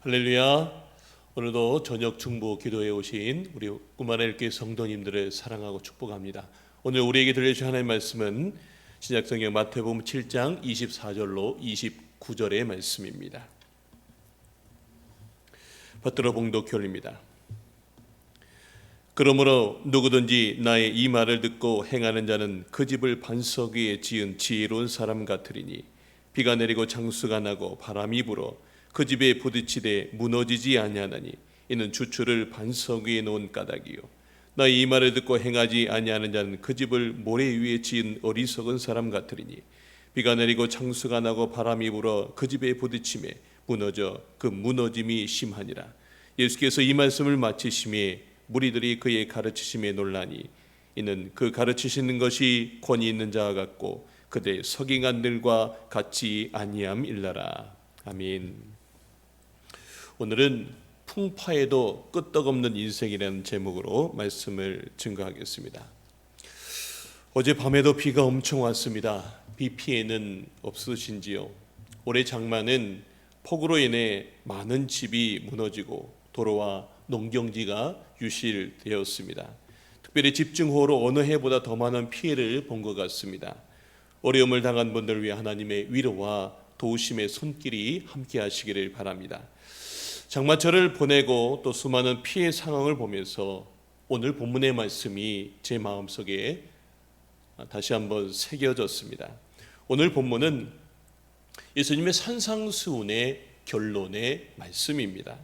할렐루야. 오늘도 저녁 중보 기도에 오신 우리 꿈하나님 교회 성도님들을 사랑하고 축복합니다. 오늘 우리에게 들려주신 하나님의 말씀은 신약성경 마태복음 7장 24절로 29절의 말씀입니다. 받들어 봉독결입니다. 그러므로 누구든지 나의 이 말을 듣고 행하는 자는 그 집을 반석 위에 지은 지혜로운 사람 같으리니 비가 내리고 장수가 나고 바람이 불어 그 집에 부딪히되 무너지지 아니하나니 이는 주추를 반석 위에 놓은 까닭이요 나의 이 말을 듣고 행하지 아니하는 자는 그 집을 모래 위에 지은 어리석은 사람 같으리니 비가 내리고 장수가 나고 바람이 불어 그 집에 부딪히매 무너져 그 무너짐이 심하니라. 예수께서 이 말씀을 마치심에 무리들이 그의 가르치심에 놀라니 이는 그 가르치시는 것이 권위 있는 자와 같고 그들의 서기관들과 같이 아니함일라라. 아멘. 오늘은 풍파에도 끄떡없는 인생이라는 제목으로 말씀을 증거하겠습니다. 어젯밤에도 비가 엄청 왔습니다. 비 피해는 없으신지요? 올해 장마는 폭우로 인해 많은 집이 무너지고 도로와 농경지가 유실되었습니다. 특별히 집중호우로 어느 해보다 더 많은 피해를 본 것 같습니다. 어려움을 당한 분들을 위해 하나님의 위로와 도우심의 손길이 함께 하시기를 바랍니다. 장마철을 보내고 또 수많은 피해 상황을 보면서 오늘 본문의 말씀이 제 마음속에 다시 한번 새겨졌습니다. 오늘 본문은 예수님의 산상수훈의 결론의 말씀입니다.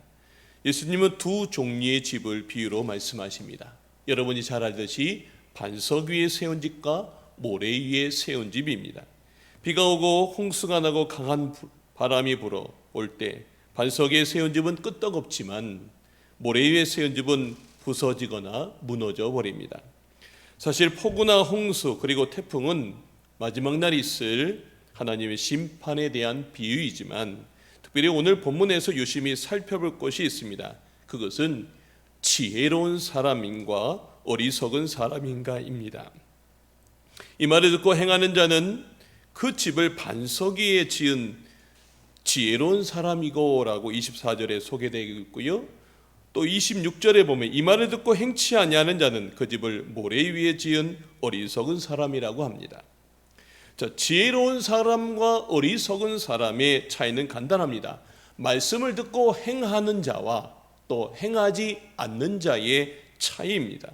예수님은 두 종류의 집을 비유로 말씀하십니다. 여러분이 잘 알듯이 반석 위에 세운 집과 모래 위에 세운 집입니다. 비가 오고 홍수가 나고 강한 바람이 불어 올 때 반석에 세운 집은 끄떡없지만 모래 위에 세운 집은 부서지거나 무너져 버립니다. 사실 폭우나 홍수 그리고 태풍은 마지막 날 있을 하나님의 심판에 대한 비유이지만 특별히 오늘 본문에서 유심히 살펴볼 것이 있습니다. 그것은 지혜로운 사람인가 어리석은 사람인가입니다. 이 말을 듣고 행하는 자는 그 집을 반석 위에 지은 지혜로운 사람이고 라고 24절에 소개되어 있고요. 또 26절에 보면 이 말을 듣고 행치 아니하는 자는 그 집을 모래 위에 지은 어리석은 사람이라고 합니다. 자, 지혜로운 사람과 어리석은 사람의 차이는 간단합니다. 말씀을 듣고 행하는 자와 또 행하지 않는 자의 차이입니다.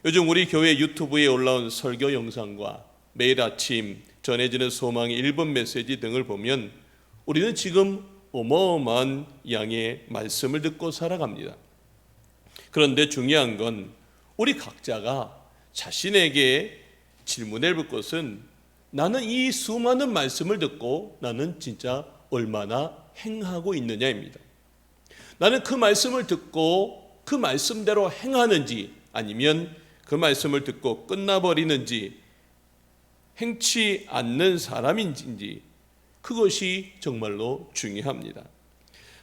요즘 우리 교회 유튜브에 올라온 설교 영상과 매일 아침 전해지는 소망의 1분 메시지 등을 보면 우리는 지금 어마어마한 양의 말씀을 듣고 살아갑니다. 그런데 중요한 건 우리 각자가 자신에게 질문해 볼 것은 나는 이 수많은 말씀을 듣고 나는 진짜 얼마나 행하고 있느냐입니다. 나는 그 말씀을 듣고 그 말씀대로 행하는지 아니면 그 말씀을 듣고 끝나버리는지 행치 않는 사람인지 그것이 정말로 중요합니다.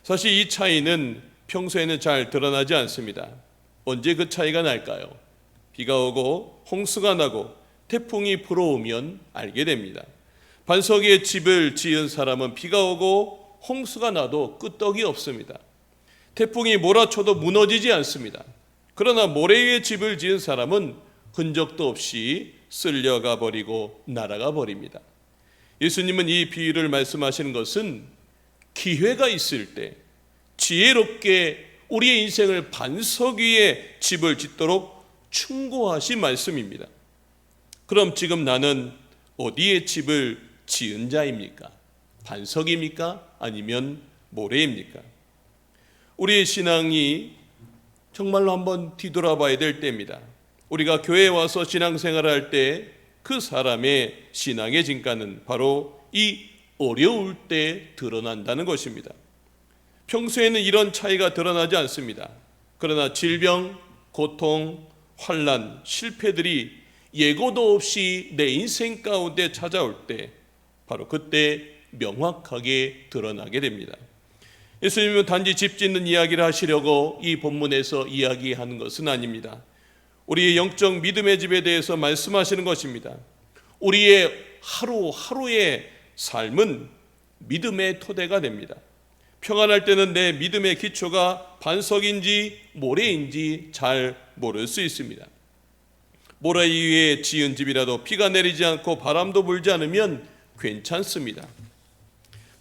사실 이 차이는 평소에는 잘 드러나지 않습니다. 언제 그 차이가 날까요? 비가 오고 홍수가 나고 태풍이 불어오면 알게 됩니다. 반석 위에 집을 지은 사람은 비가 오고 홍수가 나도 끄떡이 없습니다. 태풍이 몰아쳐도 무너지지 않습니다. 그러나 모래 위에 집을 지은 사람은 흔적도 없이 쓸려가 버리고 날아가 버립니다. 예수님은 이 비유를 말씀하시는 것은 기회가 있을 때 지혜롭게 우리의 인생을 반석 위에 집을 짓도록 충고하신 말씀입니다. 그럼 지금 나는 어디에 집을 지은 자입니까? 반석입니까? 아니면 모래입니까? 우리의 신앙이 정말로 한번 뒤돌아봐야 될 때입니다. 우리가 교회에 와서 신앙생활을 할 때 그 사람의 신앙의 진가는 바로 이 어려울 때 드러난다는 것입니다. 평소에는 이런 차이가 드러나지 않습니다. 그러나 질병, 고통, 환난, 실패들이 예고도 없이 내 인생 가운데 찾아올 때 바로 그때 명확하게 드러나게 됩니다. 예수님은 단지 집 짓는 이야기를 하시려고 이 본문에서 이야기하는 것은 아닙니다. 우리의 영적 믿음의 집에 대해서 말씀하시는 것입니다. 우리의 하루하루의 삶은 믿음의 토대가 됩니다. 평안할 때는 내 믿음의 기초가 반석인지 모래인지 잘 모를 수 있습니다. 모래 위에 지은 집이라도 비가 내리지 않고 바람도 불지 않으면 괜찮습니다.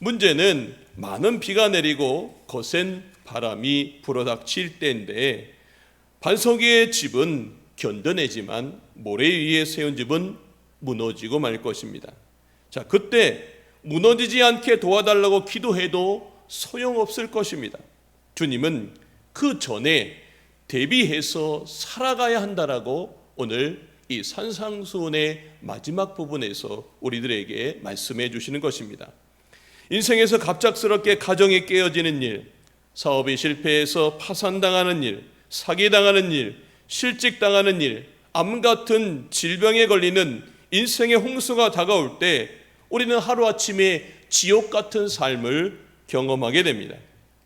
문제는 많은 비가 내리고 거센 바람이 불어닥칠 때인데, 반석 위의 집은 견뎌내지만 모래 위에 세운 집은 무너지고 말 것입니다. 자, 그때 무너지지 않게 도와달라고 기도해도 소용없을 것입니다. 주님은 그 전에 대비해서 살아가야 한다라고 오늘 이 산상수훈의 마지막 부분에서 우리들에게 말씀해 주시는 것입니다. 인생에서 갑작스럽게 가정이 깨어지는 일, 사업이 실패해서 파산당하는 일, 사기당하는 일, 실직당하는 일, 암 같은 질병에 걸리는 인생의 홍수가 다가올 때 우리는 하루아침에 지옥 같은 삶을 경험하게 됩니다.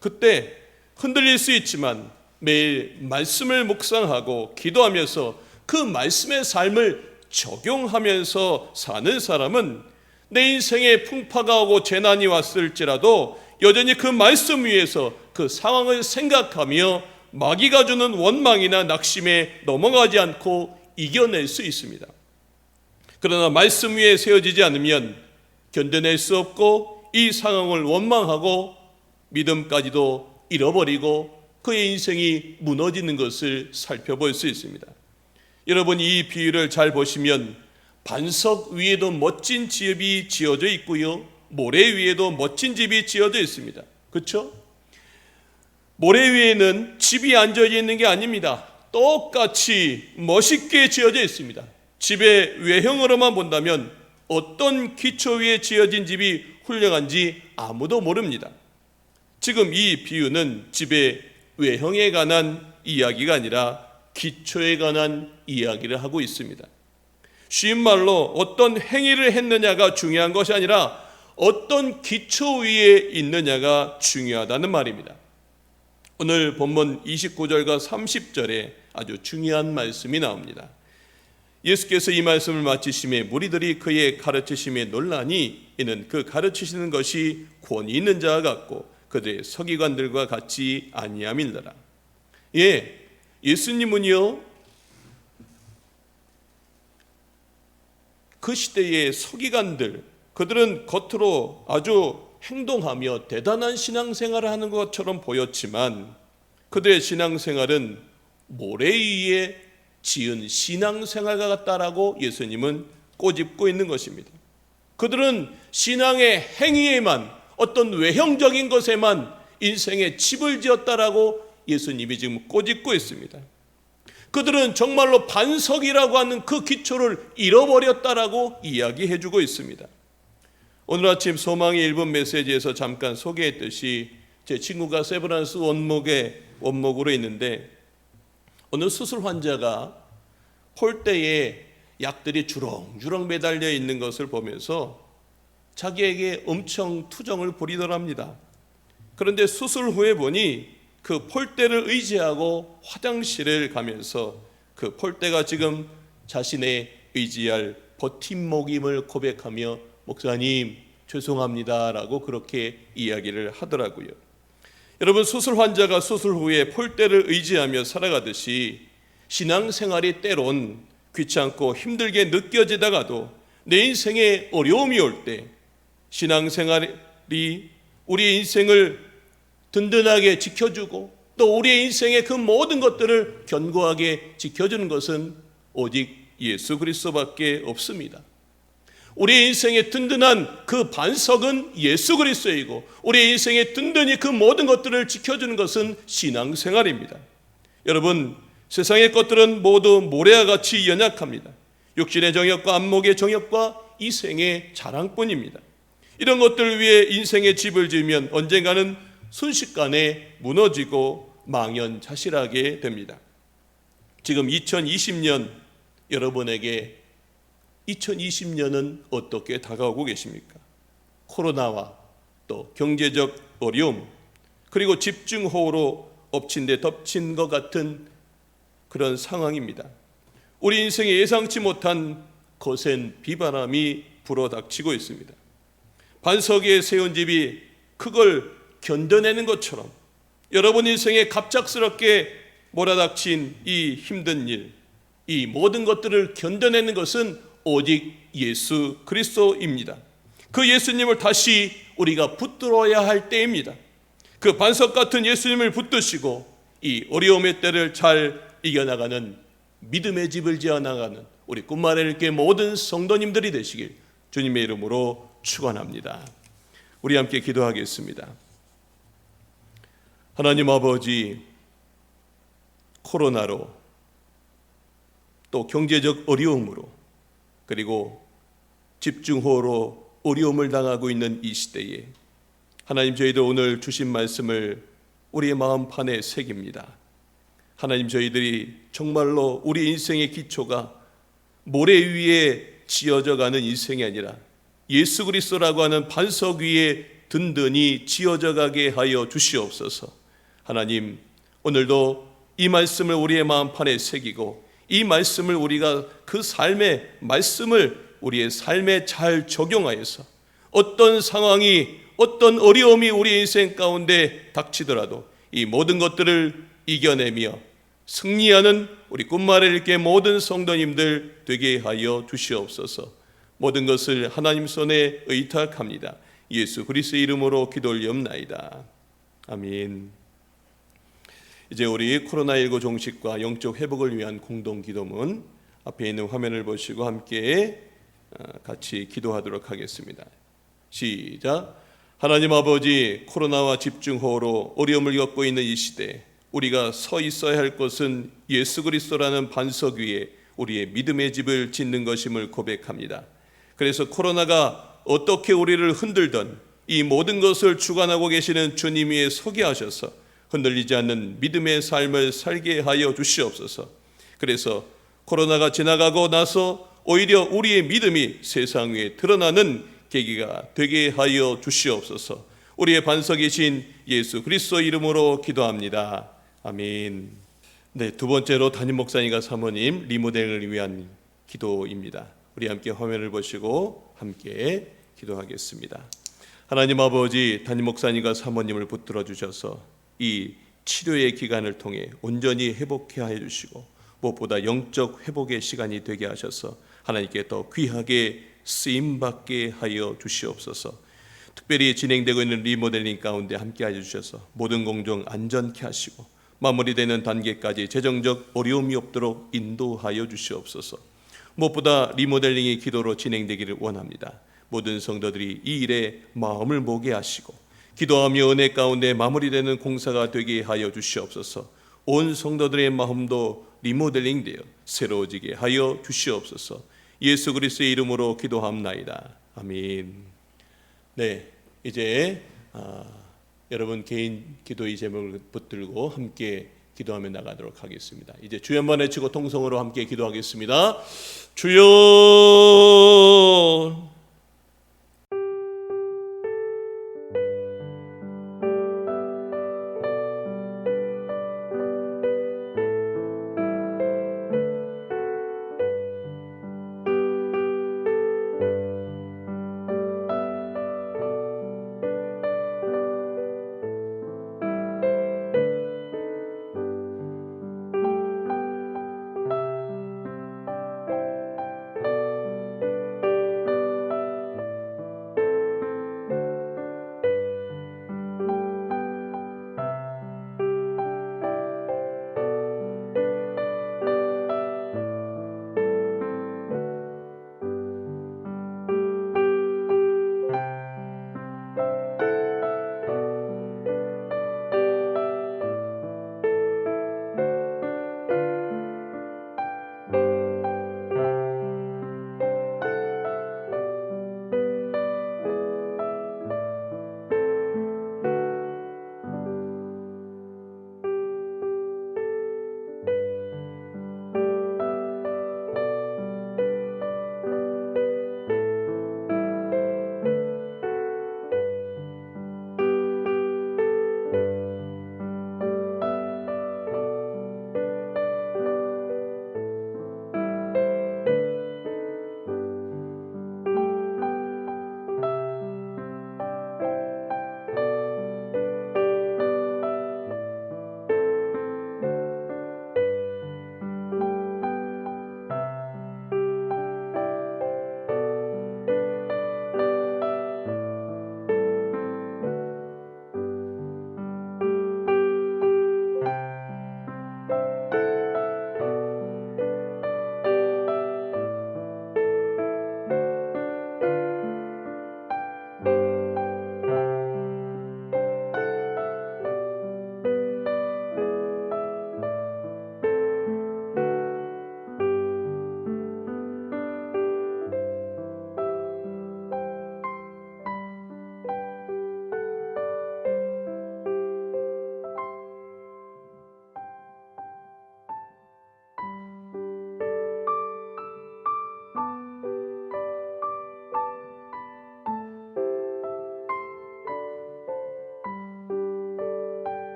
그때 흔들릴 수 있지만 매일 말씀을 묵상하고 기도하면서 그 말씀의 삶을 적용하면서 사는 사람은 내 인생에 풍파가 오고 재난이 왔을지라도 여전히 그 말씀 위에서 그 상황을 생각하며 마귀가 주는 원망이나 낙심에 넘어가지 않고 이겨낼 수 있습니다. 그러나 말씀 위에 세워지지 않으면 견뎌낼 수 없고 이 상황을 원망하고 믿음까지도 잃어버리고 그의 인생이 무너지는 것을 살펴볼 수 있습니다. 여러분, 이 비유를 잘 보시면 반석 위에도 멋진 집이 지어져 있고요, 모래 위에도 멋진 집이 지어져 있습니다. 그렇죠? 모래 위에는 집이 앉아져 있는 게 아닙니다. 똑같이 멋있게 지어져 있습니다. 집의 외형으로만 본다면 어떤 기초 위에 지어진 집이 훌륭한지 아무도 모릅니다. 지금 이 비유는 집의 외형에 관한 이야기가 아니라 기초에 관한 이야기를 하고 있습니다. 쉬운 말로 어떤 행위를 했느냐가 중요한 것이 아니라 어떤 기초 위에 있느냐가 중요하다는 말입니다. 오늘 본문 29절과 30절에 아주 중요한 말씀이 나옵니다. 예수께서 이 말씀을 마치심에 무리들이 그의 가르치심에 놀라니 이는 그 가르치시는 것이 권위 있는 자와 같고 그들의 서기관들과 같이 아니함이니라. 예수님은요, 그 시대의 서기관들, 그들은 겉으로 아주 행동하며 대단한 신앙생활을 하는 것처럼 보였지만 그들의 신앙생활은 모래 위에 지은 신앙생활과 같다라고 예수님은 꼬집고 있는 것입니다. 그들은 신앙의 행위에만, 어떤 외형적인 것에만 인생의 집을 지었다라고 예수님이 지금 꼬집고 있습니다. 그들은 정말로 반석이라고 하는 그 기초를 잃어버렸다라고 이야기해주고 있습니다. 오늘 아침 소망의 1분 메시지에서 잠깐 소개했듯이 제 친구가 세브란스 원목으로 있는데 어느 수술 환자가 폴대에 약들이 주렁주렁 매달려 있는 것을 보면서 자기에게 엄청 투정을 부리더랍니다. 그런데 수술 후에 보니 그 폴대를 의지하고 화장실을 가면서 그 폴대가 지금 자신의 의지할 버팀목임을 고백하며 목사님 죄송합니다 라고 그렇게 이야기를 하더라고요. 여러분, 수술 환자가 수술 후에 폴대를 의지하며 살아가듯이 신앙생활이 때론 귀찮고 힘들게 느껴지다가도 내 인생에 어려움이 올 때 신앙생활이 우리의 인생을 든든하게 지켜주고 또 우리의 인생의 그 모든 것들을 견고하게 지켜주는 것은 오직 예수 그리스도밖에 없습니다. 우리의 인생의 든든한 그 반석은 예수 그리스도이고 우리의 인생에 든든히 그 모든 것들을 지켜주는 것은 신앙생활입니다. 여러분, 세상의 것들은 모두 모래와 같이 연약합니다. 육신의 정욕과 안목의 정욕과 이생의 자랑뿐입니다. 이런 것들 위해 인생의 집을 지으면 언젠가는 순식간에 무너지고 망연자실하게 됩니다. 지금 2020년 여러분에게 2020년은 어떻게 다가오고 계십니까? 코로나와 또 경제적 어려움, 그리고 집중호우로 엎친 데 덮친 것 같은 그런 상황입니다. 우리 인생에 예상치 못한 거센 비바람이 불어닥치고 있습니다. 반석 위에 세운 집이 그걸 견뎌내는 것처럼 여러분 인생에 갑작스럽게 몰아닥친 이 힘든 일, 이 모든 것들을 견뎌내는 것은 오직 예수 그리스도입니다. 그 예수님을 다시 우리가 붙들어야 할 때입니다. 그 반석 같은 예수님을 붙드시고 이 어려움의 때를 잘 이겨나가는 믿음의 집을 지어나가는 우리 꿈마레일교회 모든 성도님들이 되시길 주님의 이름으로 축원합니다. 우리 함께 기도하겠습니다. 하나님 아버지, 코로나로 또 경제적 어려움으로 그리고 집중호우로 어려움을 당하고 있는 이 시대에 하나님, 저희들 오늘 주신 말씀을 우리의 마음판에 새깁니다. 하나님, 저희들이 정말로 우리 인생의 기초가 모래 위에 지어져 가는 인생이 아니라 예수 그리스도라고 하는 반석 위에 든든히 지어져 가게 하여 주시옵소서. 하나님, 오늘도 이 말씀을 우리의 마음판에 새기고 이 말씀을 우리가 그 삶의 말씀을 우리의 삶에 잘 적용하여서 어떤 상황이, 어떤 어려움이 우리 인생 가운데 닥치더라도 이 모든 것들을 이겨내며 승리하는 우리 꿈마레일교회 모든 성도님들 되게 하여 주시옵소서. 모든 것을 하나님 손에 의탁합니다. 예수 그리스도의 이름으로 기도 올리옵나이다. 아멘. 이제 우리 코로나19 종식과 영적 회복을 위한 공동 기도문 앞에 있는 화면을 보시고 함께 같이 기도하도록 하겠습니다. 시작. 하나님 아버지, 코로나와 집중호우로 어려움을 겪고 있는 이 시대, 우리가 서 있어야 할 것은 예수 그리스도라는 반석 위에 우리의 믿음의 집을 짓는 것임을 고백합니다. 그래서 코로나가 어떻게 우리를 흔들던 이 모든 것을 주관하고 계시는 주님 위에 서게 하셔서 흔들리지 않는 믿음의 삶을 살게 하여 주시옵소서. 그래서 코로나가 지나가고 나서 오히려 우리의 믿음이 세상 위에 드러나는 계기가 되게 하여 주시옵소서. 우리의 반석이신 예수 그리스도 이름으로 기도합니다. 아멘. 네, 두 번째로 담임 목사님과 사모님 리모델링을 위한 기도입니다. 우리 함께 화면을 보시고 함께 기도하겠습니다. 하나님 아버지, 담임 목사님과 사모님을 붙들어 주셔서 이 치료의 기간을 통해 온전히 회복해 하여 주시고 무엇보다 영적 회복의 시간이 되게 하셔서 하나님께 더 귀하게 쓰임받게 하여 주시옵소서. 특별히 진행되고 있는 리모델링 가운데 함께 하여 주셔서 모든 공정 안전케 하시고 마무리되는 단계까지 재정적 어려움이 없도록 인도하여 주시옵소서. 무엇보다 리모델링이 기도로 진행되기를 원합니다. 모든 성도들이 이 일에 마음을 모게 하시고 기도하며 은혜 가운데 마무리되는 공사가 되게 하여 주시옵소서. 온 성도들의 마음도 리모델링되어 새로워지게 하여 주시옵소서. 예수 그리스도의 이름으로 기도합나이다. 아멘. 네, 이제 여러분 개인 기도의 제목을 붙들고 함께 기도하며 나가도록 하겠습니다. 이제 주여 한번 외치고 통성으로 함께 기도하겠습니다. 주여